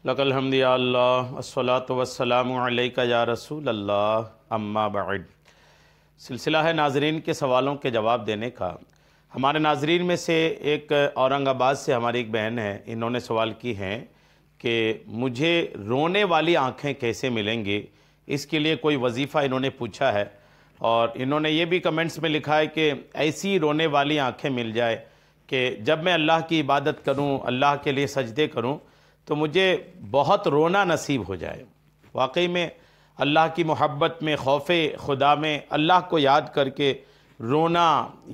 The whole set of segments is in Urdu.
لک الحمد یا اللہ والصلاۃ والسلام علیک یا رسول اللہ اما بعد۔ سلسلہ ہے ناظرین کے سوالوں کے جواب دینے کا۔ ہمارے ناظرین میں سے ایک اورنگ آباد سے ہماری ایک بہن ہے، انہوں نے سوال کی ہیں کہ مجھے رونے والی آنکھیں کیسے ملیں گی، اس کے لیے کوئی وظیفہ انہوں نے پوچھا ہے، اور انہوں نے یہ بھی کمنٹس میں لکھا ہے کہ ایسی رونے والی آنکھیں مل جائے کہ جب میں اللہ کی عبادت کروں، اللہ کے لیے سجدے کروں تو مجھے بہت رونا نصیب ہو جائے۔ واقعی میں اللہ کی محبت میں، خوف خدا میں اللہ کو یاد کر کے رونا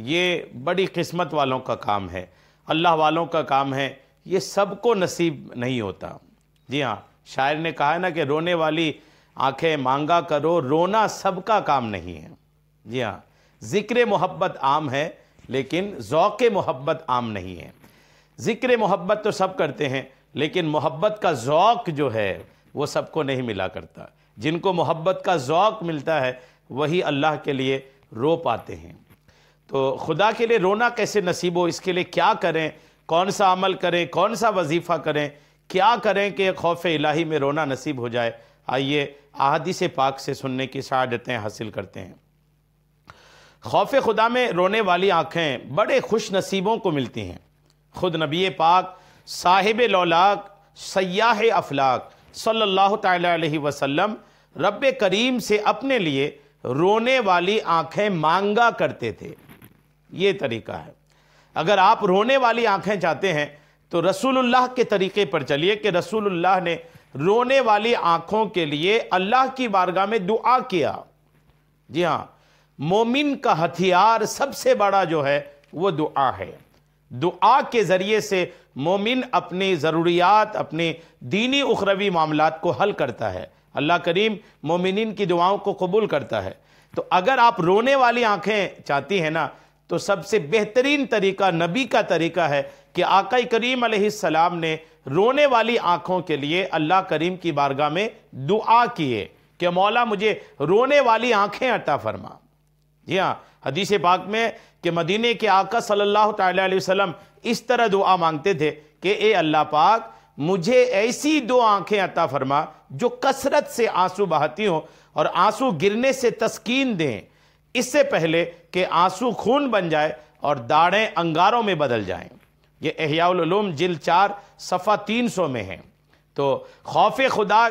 یہ بڑی قسمت والوں کا کام ہے، اللہ والوں کا کام ہے، یہ سب کو نصیب نہیں ہوتا۔ جی ہاں، شاعر نے کہا ہے نا کہ رونے والی آنکھیں مانگا کرو، رونا سب کا کام نہیں ہے۔ جی ہاں، ذکر محبت عام ہے لیکن ذوق محبت عام نہیں ہے۔ ذکر محبت تو سب کرتے ہیں لیکن محبت کا ذوق جو ہے وہ سب کو نہیں ملا کرتا۔ جن کو محبت کا ذوق ملتا ہے وہی اللہ کے لیے رو پاتے ہیں۔ تو خدا کے لیے رونا کیسے نصیب ہو، اس کے لیے کیا کریں، کون سا عمل کریں، کون سا وظیفہ کریں، کیا کریں کہ خوف الہی میں رونا نصیب ہو جائے، آئیے احادیث پاک سے سننے کی سعادتیں حاصل کرتے ہیں۔ خوف خدا میں رونے والی آنکھیں بڑے خوش نصیبوں کو ملتی ہیں۔ خود نبی پاک صاحب لولاک سیاح افلاک صلی اللہ تعالی علیہ وسلم رب کریم سے اپنے لیے رونے والی آنکھیں مانگا کرتے تھے۔ یہ طریقہ ہے۔ اگر آپ رونے والی آنکھیں چاہتے ہیں تو رسول اللہ کے طریقے پر چلیے کہ رسول اللہ نے رونے والی آنکھوں کے لیے اللہ کی بارگاہ میں دعا کیا۔ جی ہاں، مومن کا ہتھیار سب سے بڑا جو ہے وہ دعا ہے۔ دعا کے ذریعے سے مومن اپنی ضروریات، اپنے دینی اخروی معاملات کو حل کرتا ہے۔ اللہ کریم مومنین کی دعاؤں کو قبول کرتا ہے۔ تو اگر آپ رونے والی آنکھیں چاہتی ہیں نا تو سب سے بہترین طریقہ نبی کا طریقہ ہے کہ آقا کریم علیہ السلام نے رونے والی آنکھوں کے لیے اللہ کریم کی بارگاہ میں دعا کیے کہ مولا مجھے رونے والی آنکھیں عطا فرما۔ جی ہاں، حدیث پاک میں کہ مدینے کے آقا صلی اللہ تعالی علیہ وسلم اس طرح دعا مانگتے تھے کہ اے اللہ پاک مجھے ایسی دو آنکھیں عطا فرما جو کثرت سے آنسو بہاتی ہوں اور آنسو گرنے سے تسکین دیں، اس سے پہلے کہ آنسو خون بن جائے اور داڑیں انگاروں میں بدل جائیں۔ یہ احیاء العلوم جلد 4 صفحہ 300 میں ہے۔ تو خوف خدا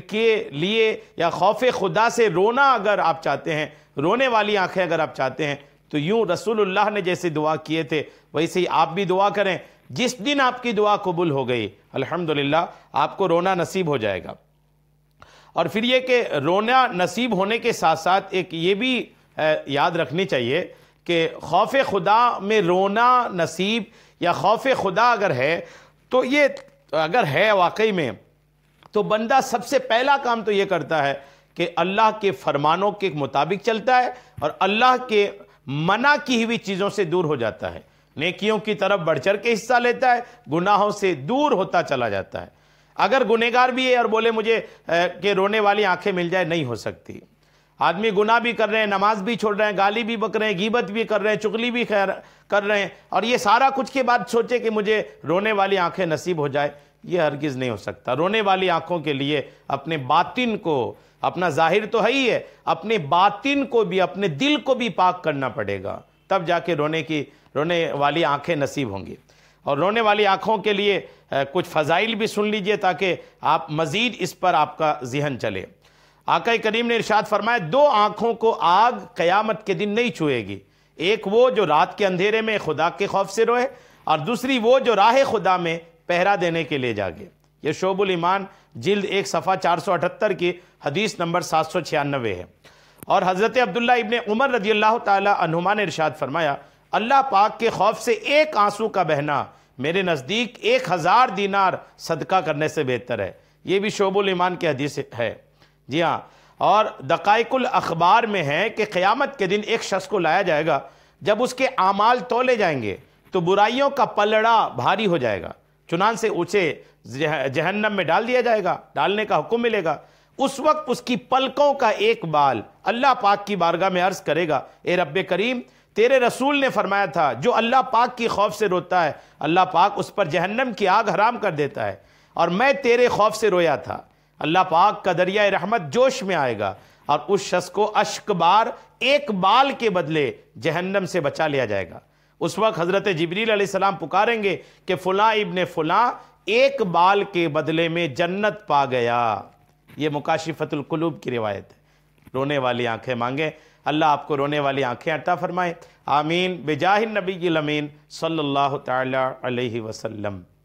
کے لیے یا خوف خدا سے رونا اگر آپ چاہتے ہیں، رونے والی آنکھیں اگر آپ چاہتے ہیں تو یوں رسول اللہ نے جیسے دعا کیے تھے ویسے ہی آپ بھی دعا کریں۔ جس دن آپ کی دعا قبول ہو گئی الحمدللہ آپ کو رونا نصیب ہو جائے گا۔ اور پھر یہ کہ رونا نصیب ہونے کے ساتھ ساتھ ایک یہ بھی یاد رکھنی چاہیے کہ خوف خدا میں رونا نصیب یا خوف خدا اگر ہے تو یہ اگر ہے واقعی میں تو بندہ سب سے پہلا کام تو یہ کرتا ہے کہ اللہ کے فرمانوں کے مطابق چلتا ہے اور اللہ کے منع کی ہوئی چیزوں سے دور ہو جاتا ہے، نیکیوں کی طرف بڑھ چڑھ کے حصہ لیتا ہے، گناہوں سے دور ہوتا چلا جاتا ہے۔ اگر گنہگار بھی ہے اور بولے مجھے کہ رونے والی آنکھیں مل جائے، نہیں ہو سکتی۔ آدمی گناہ بھی کر رہے ہیں، نماز بھی چھوڑ رہے ہیں، گالی بھی بک رہے ہیں، غیبت بھی کر رہے ہیں، چغلی بھی کر رہے ہیں، اور یہ سارا کچھ کے بعد سوچے کہ مجھے رونے والی آنکھیں نصیب ہو جائے، یہ ہرگز نہیں ہو سکتا۔ رونے والی آنکھوں کے لیے اپنے باطن کو، اپنا ظاہر تو ہے ہی ہے، اپنے باطن کو بھی، اپنے دل کو بھی پاک کرنا پڑے گا، تب جا کے رونے والی آنکھیں نصیب ہوں گی۔ اور رونے والی آنکھوں کے لیے کچھ فضائل بھی سن لیجئے تاکہ آپ مزید اس پر آپ کا ذہن چلے۔ آقا کریم نے ارشاد فرمایا 2 آنکھوں کو آگ قیامت کے دن نہیں چھوئے گی، ایک وہ جو رات کے اندھیرے میں خدا کے خوف سے روئے، اور دوسری وہ جو راہ خدا میں پہرا دینے کے لیے جاگے۔ یہ شعب الایمان جلد 1 صفحہ 478 کی حدیث نمبر 796 ہے۔ اور حضرت عبداللہ ابن عمر رضی اللہ تعالی عنہما نے ارشاد فرمایا اللہ پاک کے خوف سے ایک آنسو کا بہنا میرے نزدیک 1000 دینار صدقہ کرنے سے بہتر ہے۔ یہ بھی شعب الایمان کی حدیث ہے۔ جی ہاں، اور دقائق الاخبار میں ہے کہ قیامت کے دن ایک شخص کو لایا جائے گا، جب اس کے اعمال تولے جائیں گے تو برائیوں کا پلڑا بھاری ہو جائے گا، چنانچہ اسے جہنم میں ڈال دیا جائے گا، ڈالنے کا حکم ملے گا۔ اس وقت اس کی پلکوں کا ایک بال اللہ پاک کی بارگاہ میں عرض کرے گا اے رب کریم، تیرے رسول نے فرمایا تھا جو اللہ پاک کی خوف سے روتا ہے اللہ پاک اس پر جہنم کی آگ حرام کر دیتا ہے۔ اور میں تیرے خوف سے رویا تھا۔ اللہ پاک کا دریائے رحمت جوش میں آئے گا اور اس شخص کو اشک بار ایک بال کے بدلے جہنم سے بچا لیا جائے گا۔ اس وقت حضرت جبریل علیہ السلام پکاریں گے کہ فلاں ابن فلاں ایک بال کے بدلے میں جنت پا گیا۔ یہ مکاشفۃ القلوب کی روایت ہے۔ رونے والی آنکھیں مانگیں، اللہ آپ کو رونے والی آنکھیں عطا فرمائے، آمین، بجاہ النبی الامین صلی اللہ تعالی علیہ وسلم۔